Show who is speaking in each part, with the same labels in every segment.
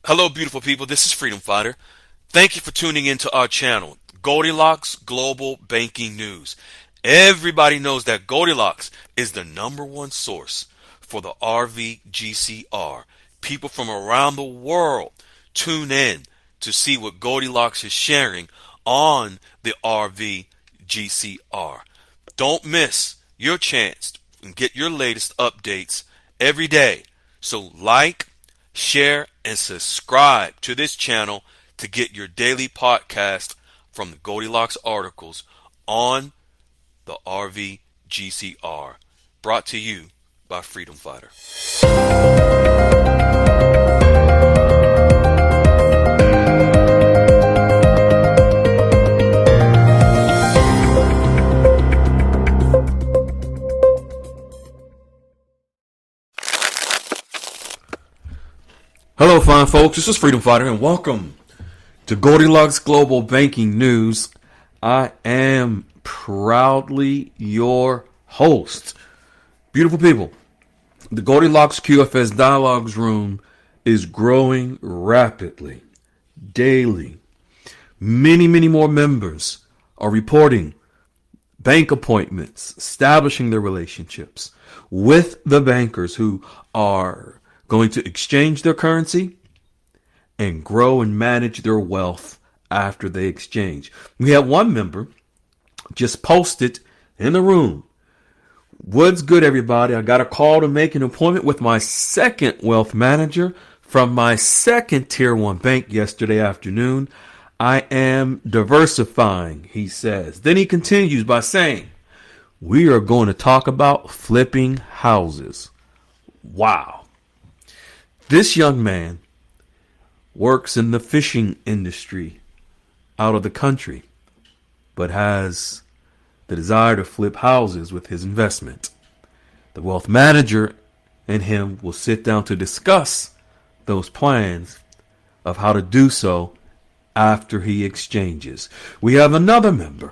Speaker 1: Hello, beautiful people. This is Freedom Fighter. Thank you for tuning into our channel, Goldilocks Global Banking News. Everybody knows that Goldilocks is the #1 source for the RVGCR. People from around the world tune in to see what Goldilocks is sharing on the RVGCR. Don't miss your chance and get your latest updates every day. So like, share, and subscribe to this channel to get your daily podcast from the Goldilocks articles on the RVGCR. Brought to you by Freedom Fighter. Hello, fine folks. This is Freedom Fighter, and welcome to Goldilocks Global Banking News. I am proudly your host. Beautiful people, the Goldilocks QFS Dialogues Room is growing rapidly, daily. Many more members are reporting bank appointments, establishing their relationships with the bankers who are going to exchange their currency and grow and manage their wealth after they exchange. We have one member just posted in the room. What's good, everybody? I got a call to make an appointment with my second wealth manager from my second tier 1 bank yesterday afternoon. I am diversifying, he says. Then he continues by saying, we are going to talk about flipping houses. Wow. This young man works in the fishing industry out of the country, but has the desire to flip houses with his investment. The wealth manager and him will sit down to discuss those plans of how to do so after he exchanges. We have another member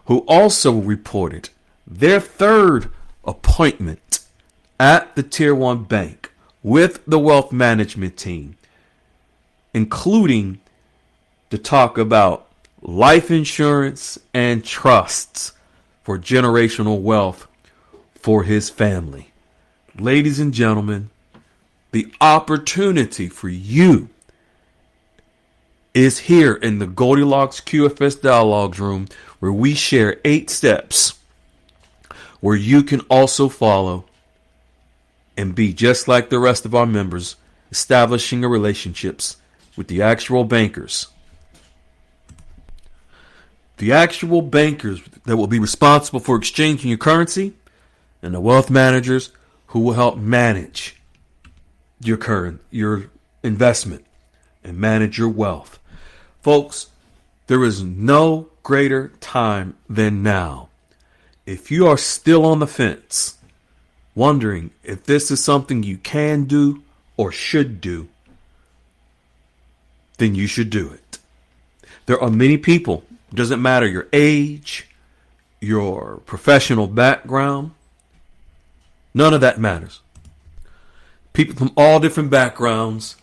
Speaker 1: who also reported their third appointment at the Tier 1 bank with the wealth management team, including to talk about life insurance and trusts for generational wealth for his family. Ladies and gentlemen, the opportunity for you is here in the Goldilocks QFS Dialogues Room, where we share 8 steps where you can also follow and be just like the rest of our members, establishing relationships with the actual bankers. The actual bankers that will be responsible for exchanging your currency, and the wealth managers who will help manage your investment and manage your wealth. Folks, there is no greater time than now. If you are still on the fence, wondering if this is something you can do or should do, then you should do it. There are many people, it doesn't matter your age, your professional background, none of that matters. People from all different backgrounds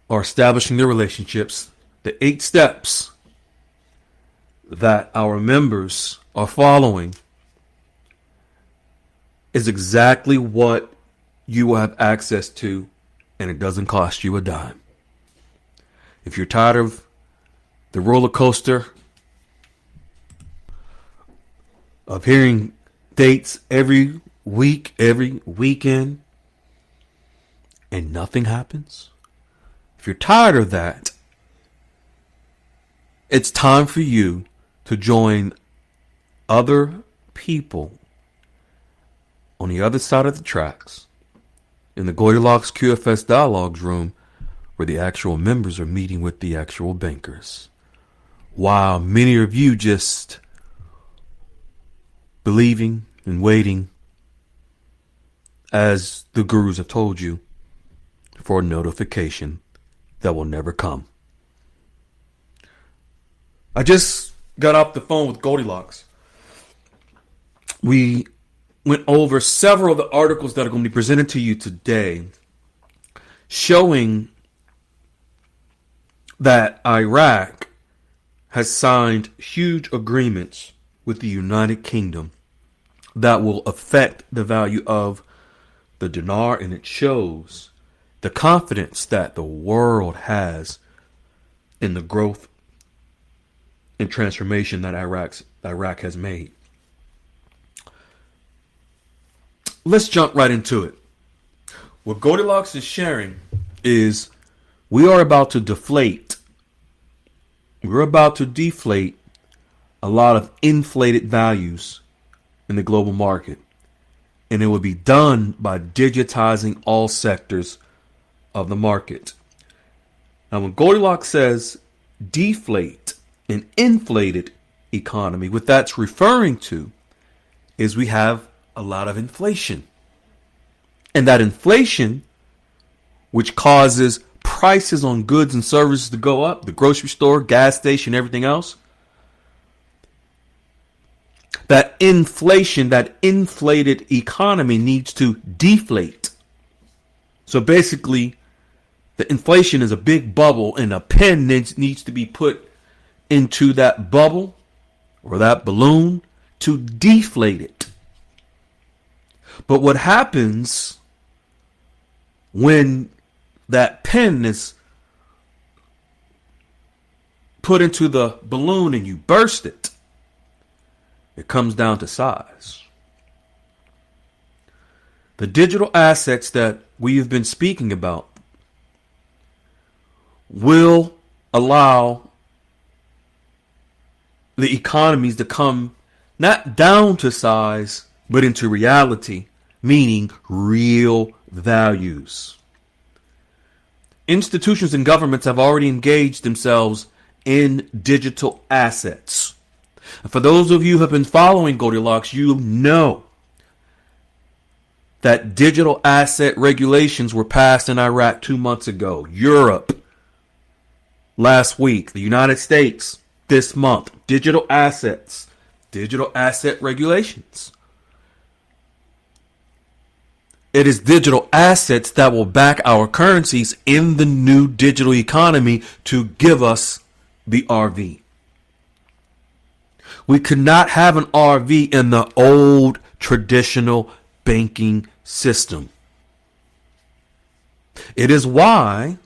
Speaker 1: are establishing their relationships. The 8 steps that our members are following is exactly what you will have access to, and it doesn't cost you a dime. If you're tired of the roller coaster of hearing dates every week, every weekend, and nothing happens, if you're tired of that, it's time for you to join other people on the other side of the tracks in the Goldilocks QFS Dialogues Room, where the actual members are meeting with the actual bankers. While many of you just believing and waiting, as the gurus have told you, for a notification that will never come. I just got off the phone with Goldilocks. We went over several of the articles that are going to be presented to you today, showing that Iraq has signed huge agreements with the United Kingdom that will affect the value of the dinar, and it shows the confidence that the world has in the growth and transformation that Iraq has made. Let's jump right into it. What Goldilocks is sharing is we are about to deflate. We're about to deflate a lot of inflated values in the global market. And it will be done by digitizing all sectors of the market. Now, when Goldilocks says deflate an inflated economy, what that's referring to is we have a lot of inflation. And that inflation, which causes prices on goods and services to go up, the grocery store, gas station, everything else, that inflation, that inflated economy needs to deflate. So basically, the inflation is a big bubble, and a pen needs to be put into that bubble or that balloon to deflate it. But what happens when that pen is put into the balloon and you burst it? It comes down to size. The digital assets that we have been speaking about will allow the economies to come not down to size, but into reality, meaning real values. Institutions and governments have already engaged themselves in digital assets. And for those of you who have been following Goldilocks, you know that digital asset regulations were passed in Iraq 2 months ago. Europe last week. The United States this month. Digital assets. Digital asset regulations. It is digital assets that will back our currencies in the new digital economy to give us the RV. We could not have an RV in the old traditional banking system. It is why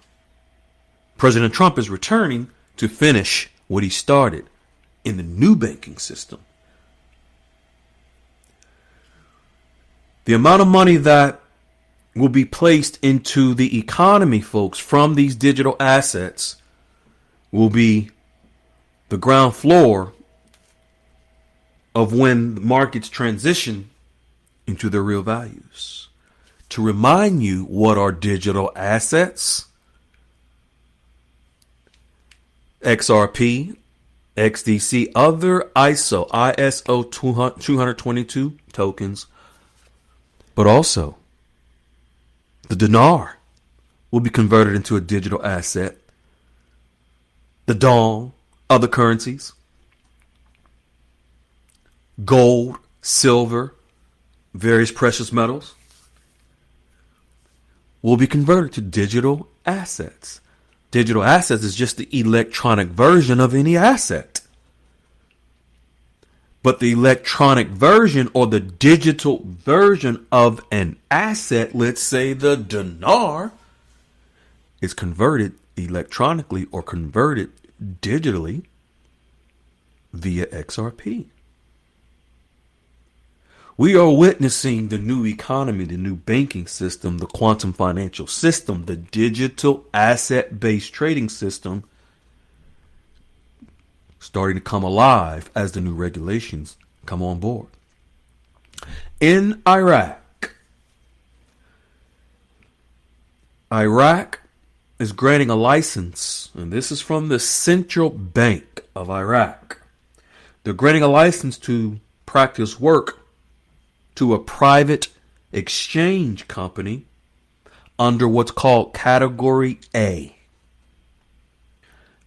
Speaker 1: President Trump is returning to finish what he started in the new banking system. The amount of money that will be placed into the economy, folks, from these digital assets will be the ground floor of when markets transition into their real values. To remind you what are digital assets: XRP, XDC, other ISO 222 tokens, but also the dinar will be converted into a digital asset. The dong, other currencies, gold, silver, various precious metals will be converted to digital assets. Digital assets is just the electronic version of any asset. But the electronic version or the digital version of an asset, let's say the dinar, is converted electronically or converted digitally via XRP. We are witnessing the new economy, the new banking system, the quantum financial system, the digital asset-based trading system starting to come alive as the new regulations come on board. In Iraq is granting a license, and this is from the Central Bank of Iraq. They're granting a license to practice work to a private exchange company under what's called Category A.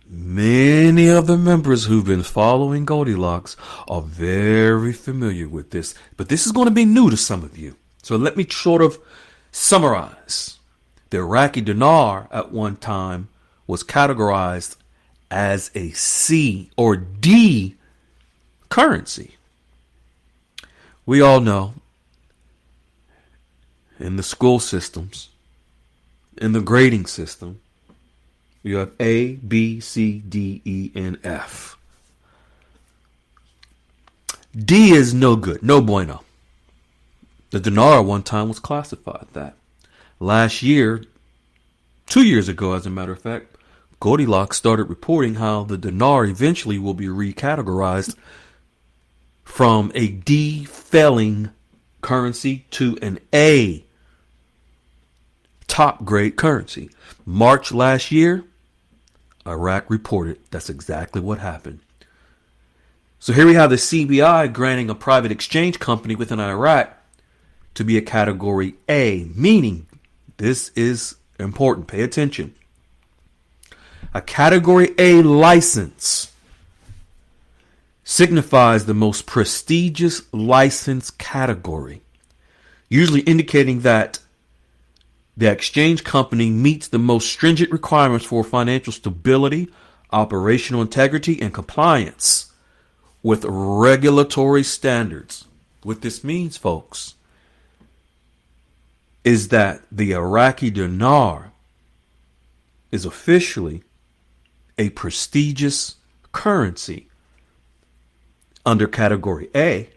Speaker 1: Many of the members who've been following Goldilocks are very familiar with this, but this is going to be new to some of you. So let me sort of summarize. The Iraqi dinar at one time was categorized as a C or D currency. We all know in the school systems, in the grading system, you have A, B, C, D, E, and F. D is no good, no bueno. The dinar one time was classified that. Last year, 2 years ago, as a matter of fact, Goldilocks started reporting how the dinar eventually will be recategorized from a D failing currency to an A top grade currency. March last year, Iraq reported that's exactly what happened. So here we have the CBI granting a private exchange company within Iraq to be a category A, meaning this is important. Pay attention. A category A license signifies the most prestigious license category, usually indicating that the exchange company meets the most stringent requirements for financial stability, operational integrity, and compliance with regulatory standards. What this means, folks, is that the Iraqi dinar is officially a prestigious currency under category A.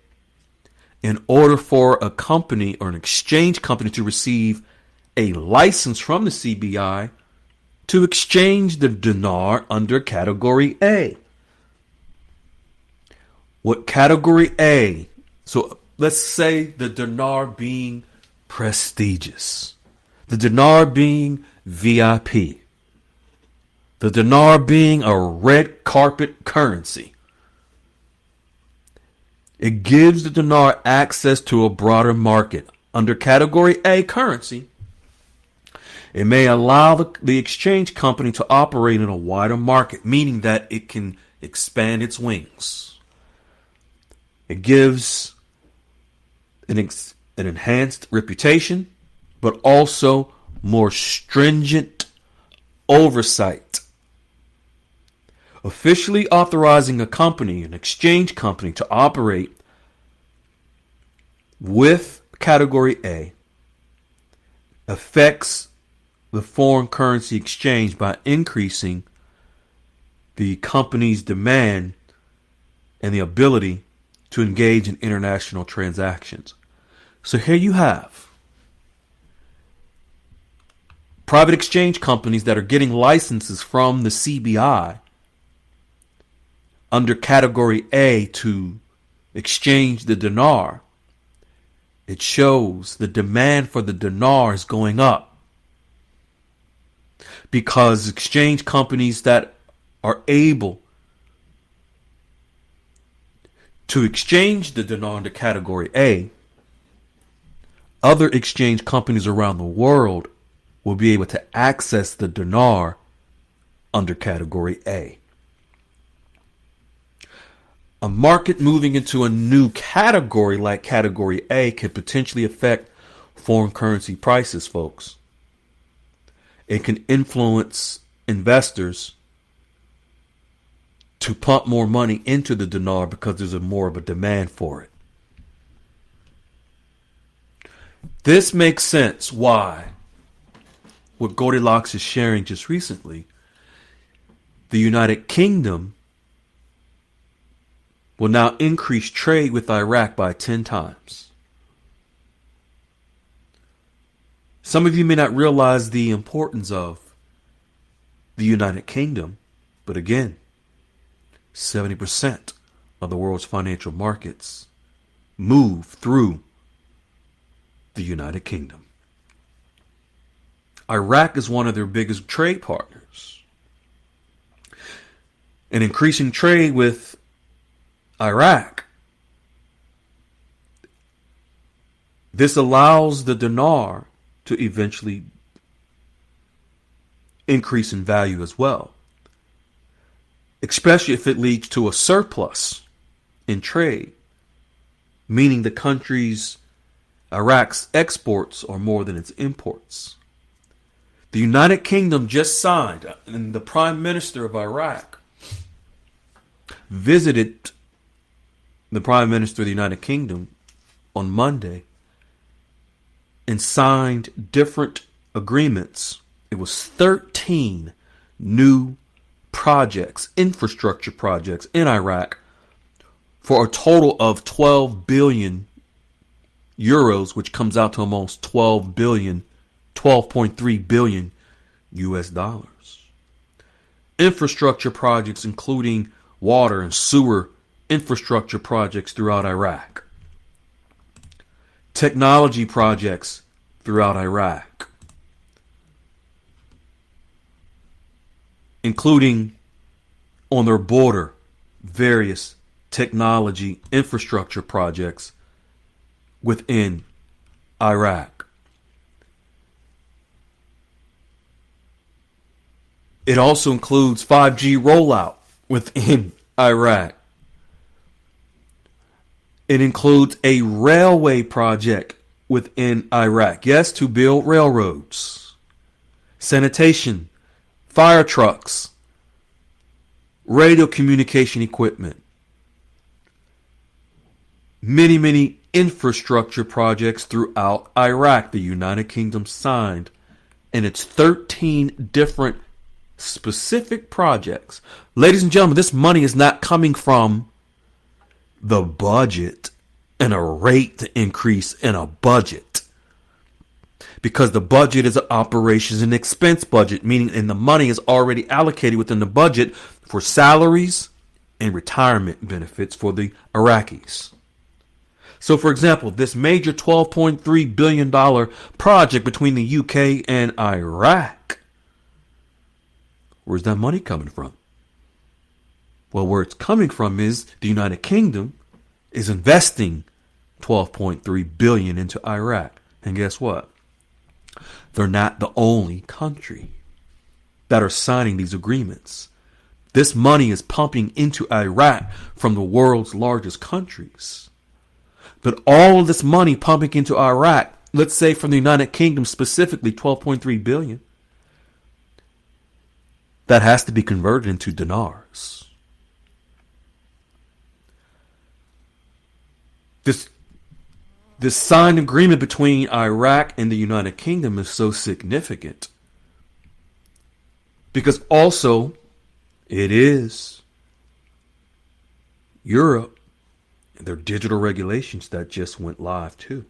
Speaker 1: In order for a company or an exchange company to receive a license from the CBI to exchange the dinar under category A. What category A? So let's say the dinar being prestigious, the dinar being VIP, the dinar being a red carpet currency. It gives the dinar access to a broader market. Under category A currency, it may allow the exchange company to operate in a wider market, meaning that it can expand its wings. It gives an enhanced reputation, but also more stringent oversight. Officially authorizing a company, an exchange company, to operate with category A affects the foreign currency exchange by increasing the company's demand and the ability to engage in international transactions. So here you have private exchange companies that are getting licenses from the CBI under category A to exchange the dinar. It shows the demand for the dinar is going up because exchange companies that are able to exchange the dinar under category A, other exchange companies around the world will be able to access the dinar under category A. A market moving into a new category like category A could potentially affect foreign currency prices, folks. It can influence investors to pump more money into the dinar because there's more of a demand for it. This makes sense why what Goldilocks is sharing just recently, the United Kingdom will now increase trade with Iraq by 10 times. Some of you may not realize the importance of the United Kingdom, but again, 70% of the world's financial markets move through the United Kingdom. Iraq is one of their biggest trade partners. And increasing trade with Iraq, this allows the dinar to eventually increase in value as well, especially if it leads to a surplus in trade, meaning the country's Iraq's exports are more than its imports. The United Kingdom just signed, and the Prime Minister of Iraq visited the Prime Minister of the United Kingdom on Monday and signed different agreements. It was 13 new projects, infrastructure projects in Iraq for a total of 12 billion euros, which comes out to almost 12.3 billion US dollars. Infrastructure projects including water and sewer infrastructure projects throughout Iraq. Technology projects throughout Iraq, including on their border, various technology infrastructure projects within Iraq. It also includes 5G rollout within Iraq. It includes a railway project within Iraq. Yes, to build railroads, sanitation, fire trucks, radio communication equipment, many infrastructure projects throughout Iraq. The United Kingdom signed, and it's 13 different specific projects. Ladies and gentlemen, this money is not coming from the budget and a rate increase in a budget, because the budget is an operations and expense budget, meaning and the money is already allocated within the budget for salaries and retirement benefits for the Iraqis. So, for example, this major $12.3 billion project between the UK and Iraq, where's that money coming from? Well, where it's coming from is the United Kingdom is investing $12.3 billion into Iraq. And guess what? They're not the only country that are signing these agreements. This money is pumping into Iraq from the world's largest countries. But all of this money pumping into Iraq, let's say from the United Kingdom specifically, $12.3 billion, that has to be converted into dinars. This signed agreement between Iraq and the United Kingdom is so significant because also it is Europe and their digital regulations that just went live too.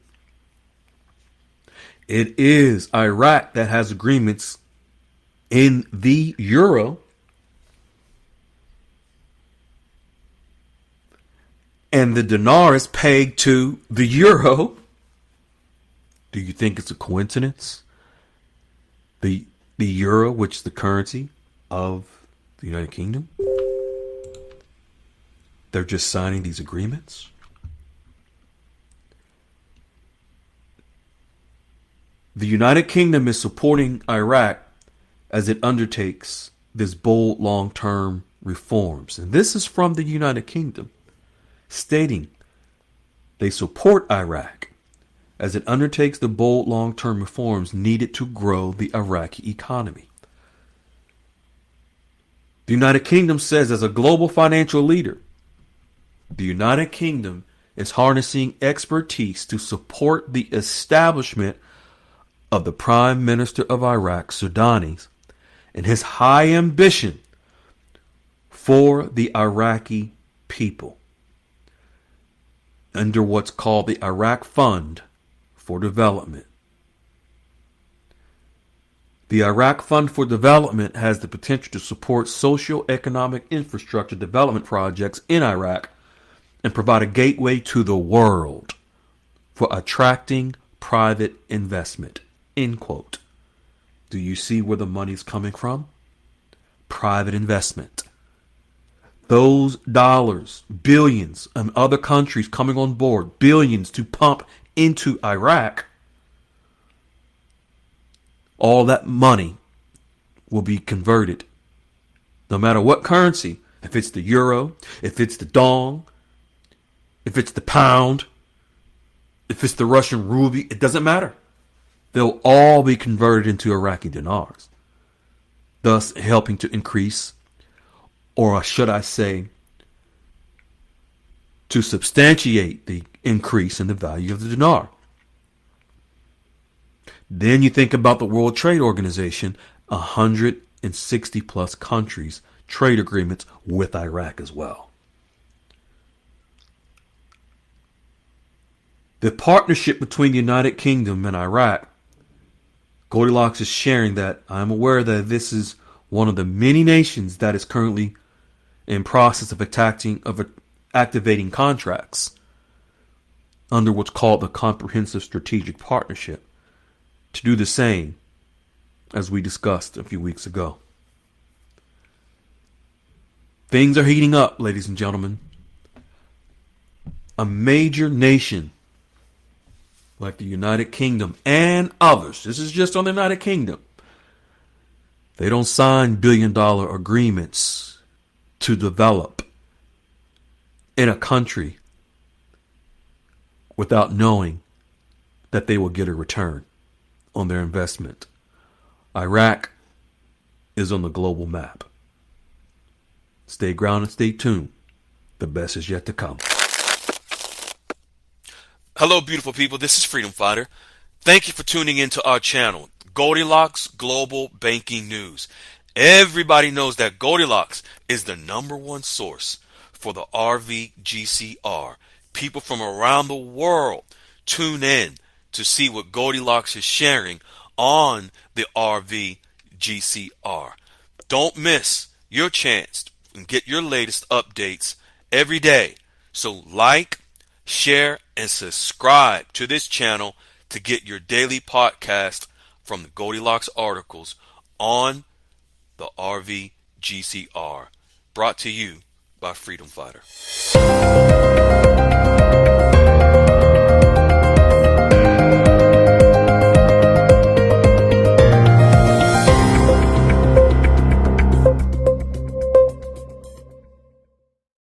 Speaker 1: It is Iraq that has agreements in the euro, and the dinar is pegged to the euro. Do you think it's a coincidence? The euro, which is the currency of the United Kingdom, they're just signing these agreements. The United Kingdom is supporting Iraq as it undertakes this bold long-term reforms. And this is from the United Kingdom, stating they support Iraq as it undertakes the bold long-term reforms needed to grow the Iraqi economy. The United Kingdom says, as a global financial leader, the United Kingdom is harnessing expertise to support the establishment of the Prime Minister of Iraq, Sudanese, and his high ambition for the Iraqi people under what's called the Iraq Fund for Development. The Iraq Fund for Development has the potential to support socio-economic infrastructure development projects in Iraq and provide a gateway to the world for attracting private investment. End quote. Do you see where the money's coming from? Private investment. Those dollars, billions, and other countries coming on board, billions to pump into Iraq, all that money will be converted. No matter what currency, if it's the euro, if it's the dong, if it's the pound, if it's the Russian ruble, it doesn't matter. they'll all be converted into Iraqi dinars, thus helping to increase, or should I say, to substantiate the increase in the value of the dinar. Then you think about the World Trade Organization, 160 plus countries trade agreements with Iraq as well. The partnership between the United Kingdom and Iraq, Goldilocks is sharing that I'm aware that this is one of the many nations that is currently in process of activating contracts under what's called the Comprehensive Strategic Partnership to do the same as we discussed a few weeks ago. Things are heating up, ladies and gentlemen. A major nation like the United Kingdom and others, this is just on the United Kingdom, they don't sign billion-dollar agreements to develop in a country without knowing that they will get a return on their investment. Iraq is on the global map. Stay grounded, stay tuned. The best is yet to come.
Speaker 2: Hello, beautiful people. This is Freedom Fighter. Thank you for tuning into our channel, Goldilocks Global Banking News. Everybody knows that Goldilocks is the #1 source for the RVGCR. People from around the world tune in to see what Goldilocks is sharing on the RVGCR. Don't miss your chance and get your latest updates every day. So like, share, and subscribe to this channel to get your daily podcast from the Goldilocks articles on the RVGCR. Brought to you by Freedom Fighter.